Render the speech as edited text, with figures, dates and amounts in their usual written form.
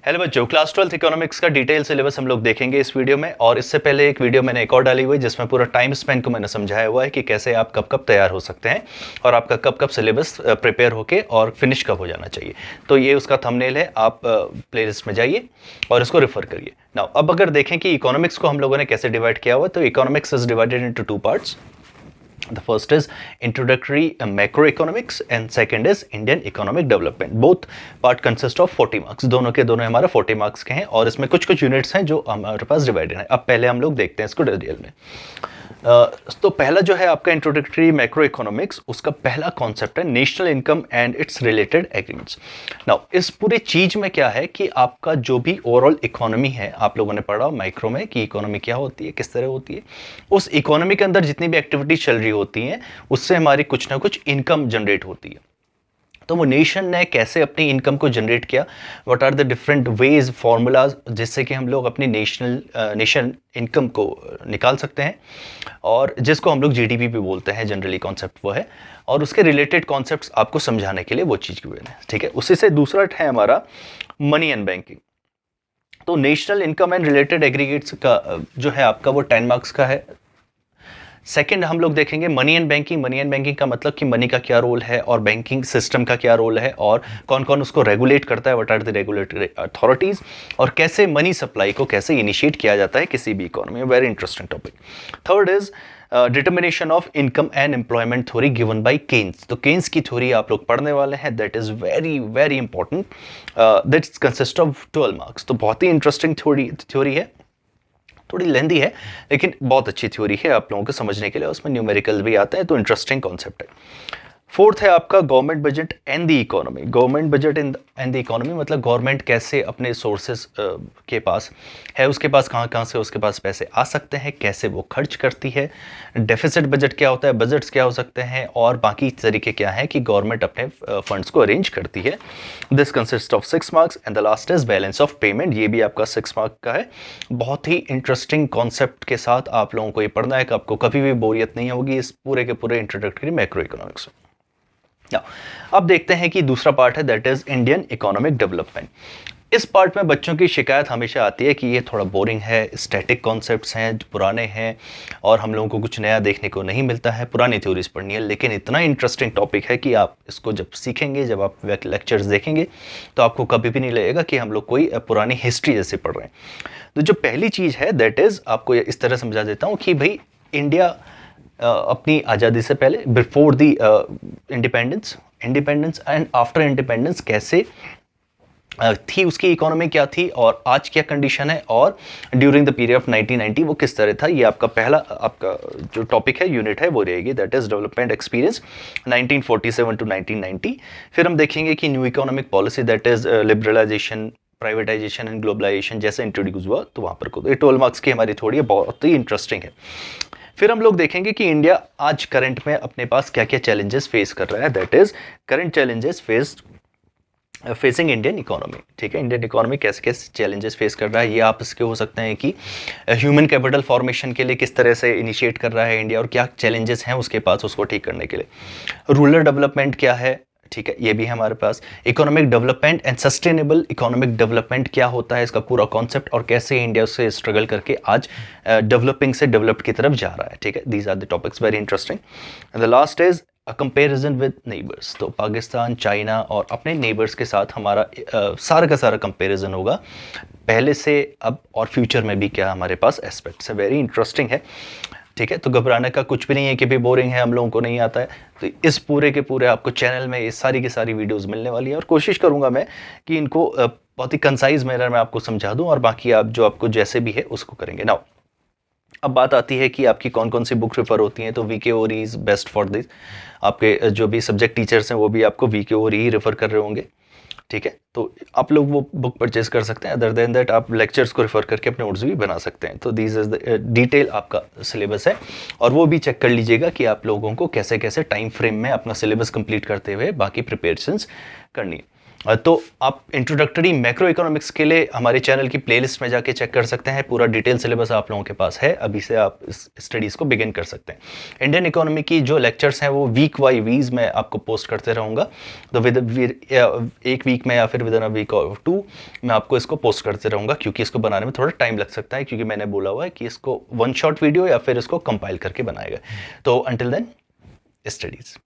Hello बच्चों, class 12th economics का detail syllabus हम लोग देखेंगे इस वीडियो में। और इससे पहले एक वीडियो मैंने एक और डाली हुई है जिसमें पूरा टाइम स्पेन को मैंने समझाया हुआ है कि कैसे आप कब कब तैयार हो सकते हैं और आपका कब कब सिलेबस प्रिपेयर होके और फिनिश कब हो जाना चाहिए। तो ये उसका थंबनेल है, आप प्लेलिस्ट में जाइए और इसको रेफर करिए। नाउ अब अगर देखें कि इकोनॉमिक्स को हम लोगों ने कैसे डिवाइड किया हुआ है, तो economics is divided into two parts. The first is introductory macroeconomics and second is Indian economic development. Both part consist of 40 marks. दोनों के दोनों हमारा 40 मार्क्स के हैं और इसमें कुछ कुछ यूनिट्स हैं जो हमारे पास डिवाइडेड हैं। अब पहले हम लोग देखते हैं इसको डिटेल में। तो पहला जो है आपका इंट्रोडक्टरी मैक्रो इकोनॉमिक्स, उसका पहला कॉन्सेप्ट है national income and it's related agreements. Now इस पूरी चीज में क्या है कि आपका जो भी ओवरऑल इकोनॉमी है, आप लोगों ने पढ़ा माइक्रो में कि इकोनॉमी क्या होती है, किस तरह होती है। उस इकोनॉमी के अंदर जितनी भी एक्टिविटीज चल रही होती हैं उससे हमारी कुछ ना कुछ इनकम जनरेट होती है। तो वो नेशन ने कैसे अपनी इनकम को जनरेट किया, what are the different ways formulas जिससे कि हम लोग अपनी नेशन इनकम को निकाल सकते हैं, और जिसको हम लोग जीडीपी भी बोलते हैं जनरली, कॉन्सेप्ट वो है। और उसके रिलेटेड कॉन्सेप्ट्स आपको समझाने के लिए वो चीज़ की है, ठीक है। उसी से दूसरा है हमारा मनी एंड बैंकिंग। तो national income and related aggregates का जो है आपका वो 10 मार्क्स का है। सेकंड हम लोग देखेंगे money and banking. Money and banking का मतलब कि मनी का क्या रोल है और बैंकिंग सिस्टम का क्या रोल है और कौन कौन उसको रेगुलेट करता है, what are the regulatory authorities, और कैसे मनी सप्लाई को कैसे इनिशिएट किया जाता है किसी भी इकोनॉमी में। Very interesting topic. Third is determination of income and employment theory given by Keynes. तो केन्स की थ्योरी आप लोग पढ़ने वाले हैं, that is very very important. That consist of 12 marks. तो बहुत ही इंटरेस्टिंग थ्योरी है, थोड़ी लेंदी है लेकिन बहुत अच्छी थ्योरी है आप लोगों को समझने के लिए। उसमें न्यूमेरिकल भी आते हैं, तो इंटरेस्टिंग कॉन्सेप्ट है। फोर्थ है आपका government budget and the economy. Government budget and the economy मतलब गवर्नमेंट कैसे अपने सोर्सेस के पास है, उसके पास कहाँ कहाँ से उसके पास पैसे आ सकते हैं, कैसे वो खर्च करती है। डेफिसिट बजट क्या होता है, बजट्स क्या हो सकते हैं, और बाकी तरीके क्या है कि गवर्नमेंट अपने फंड्स को अरेंज करती है। This consist of 6 marks and the last is balance of payment. ये भी आपका 6 मार्क का है। बहुत ही इंटरेस्टिंग कॉन्सेप्ट के साथ आप लोगों को ये पढ़ना है कि आपको कभी भी बोरियत नहीं होगी इस पूरे के पूरे इंट्रोडक्टरी मैक्रो इकोनॉमिक्स। अब देखते हैं कि दूसरा पार्ट है, that is Indian economic development. इस पार्ट में बच्चों की शिकायत हमेशा आती है कि ये थोड़ा बोरिंग है, स्टैटिक कॉन्सेप्ट्स हैं, पुराने हैं और हम लोगों को कुछ नया देखने को नहीं मिलता है, पुरानी थ्योरीज पढ़नी है। लेकिन इतना इंटरेस्टिंग टॉपिक है कि आप इसको जब सीखेंगे, जब आप लेक्चर्स देखेंगे, तो आपको कभी भी नहीं लगेगा कि हम लोग कोई पुरानी हिस्ट्री जैसे पढ़ रहे हैं। तो जो पहली चीज़ है दैट इज, आपको इस तरह समझा देता हूँ कि भाई इंडिया अपनी आज़ादी से पहले, before the independence and after independence कैसे थी, उसकी इकोनॉमी क्या थी और आज क्या कंडीशन है, और ड्यूरिंग द पीरियड ऑफ 1990 वो किस तरह था। ये आपका पहला आपका जो टॉपिक है, यूनिट है, वो रहेगी, that is development experience 1947 to 1990। फिर हम देखेंगे कि new economic policy, that is liberalisation, privatisation and globalisation जैसे इंट्रोड्यूस हुआ, तो वहाँ पर को 12 मार्क्स की हमारी थोड़ी बहुत ही इंटरेस्टिंग है। फिर हम लोग देखेंगे कि इंडिया आज करंट में अपने पास क्या क्या चैलेंजेस फेस कर रहा है, that is current challenges facing Indian economy. ठीक है, इंडियन इकोनॉमी कैसे कैसे चैलेंजेस फेस कर रहा है, ये आप इसके हो सकते हैं कि ह्यूमन कैपिटल फॉर्मेशन के लिए किस तरह से इनिशिएट कर रहा है इंडिया और क्या चैलेंजेस हैं उसके पास उसको ठीक करने के लिए। रूरल डेवलपमेंट क्या है, ठीक है, ये भी है हमारे पास। Economic development and sustainable economic development क्या होता है, इसका पूरा कॉन्सेप्ट, और कैसे इंडिया से स्ट्रगल करके आज डेवलपिंग से डेवलप्ड की तरफ जा रहा है। ठीक है, these are the topics very interesting. The last is a comparison with neighbours. तो पाकिस्तान, चाइना और अपने नेबर्स के साथ हमारा सारा का सारा कंपेरिजन होगा, पहले से अब और फ्यूचर में भी क्या हमारे पास एस्पेक्ट्स है, वेरी इंटरेस्टिंग है। ठीक है, तो घबराने का कुछ भी नहीं है कि भी बोरिंग है, हम लोगों को नहीं आता है। तो इस पूरे के पूरे आपको चैनल में ये सारी की सारी वीडियोस मिलने वाली है और कोशिश करूंगा मैं कि इनको बहुत ही कंसाइज मैनर में आपको समझा दूं, और बाकी आप जो आपको जैसे भी है उसको करेंगे। नाउ अब बात आती है कि आपकी कौन कौन सी बुक रेफर होती हैं। तो वीके और इज बेस्ट फॉर दिस। आपके जो भी सब्जेक्ट टीचर्स हैं वो भी आपको वीके और ही रेफर कर रहे होंगे। ठीक है, तो आप लोग वो बुक परचेज कर सकते हैं। अदर देन दैट आप लेक्चर्स को रेफर करके अपने नोट्स भी बना सकते हैं। तो दिस इज द डिटेल आपका सिलेबस है, और वो भी चेक कर लीजिएगा कि आप लोगों को कैसे कैसे टाइम फ्रेम में अपना सिलेबस कंप्लीट करते हुए बाकी प्रिपरेशंस करनी है। तो आप इंट्रोडक्टरी मैक्रो इकोनॉमिक्स के लिए हमारे चैनल की प्लेलिस्ट में जाके चेक कर सकते हैं। पूरा डिटेल सिलेबस आप लोगों के पास है, अभी से आप इस स्टडीज़ को बिगिन कर सकते हैं। इंडियन इकोनॉमी की जो लेक्चर्स हैं वो वीक वाई वीज मैं आपको पोस्ट करते रहूँगा। तो एक वीक में या फिर विद इन अ वीक और 2 मैं आपको इसको पोस्ट करते रहूँगा, क्योंकि इसको बनाने में थोड़ा टाइम लग सकता है, क्योंकि मैंने बोला हुआ है कि इसको 1 शॉट वीडियो या फिर इसको कंपाइल करके बनाएगा। तो अंटिल देन, स्टडीज़।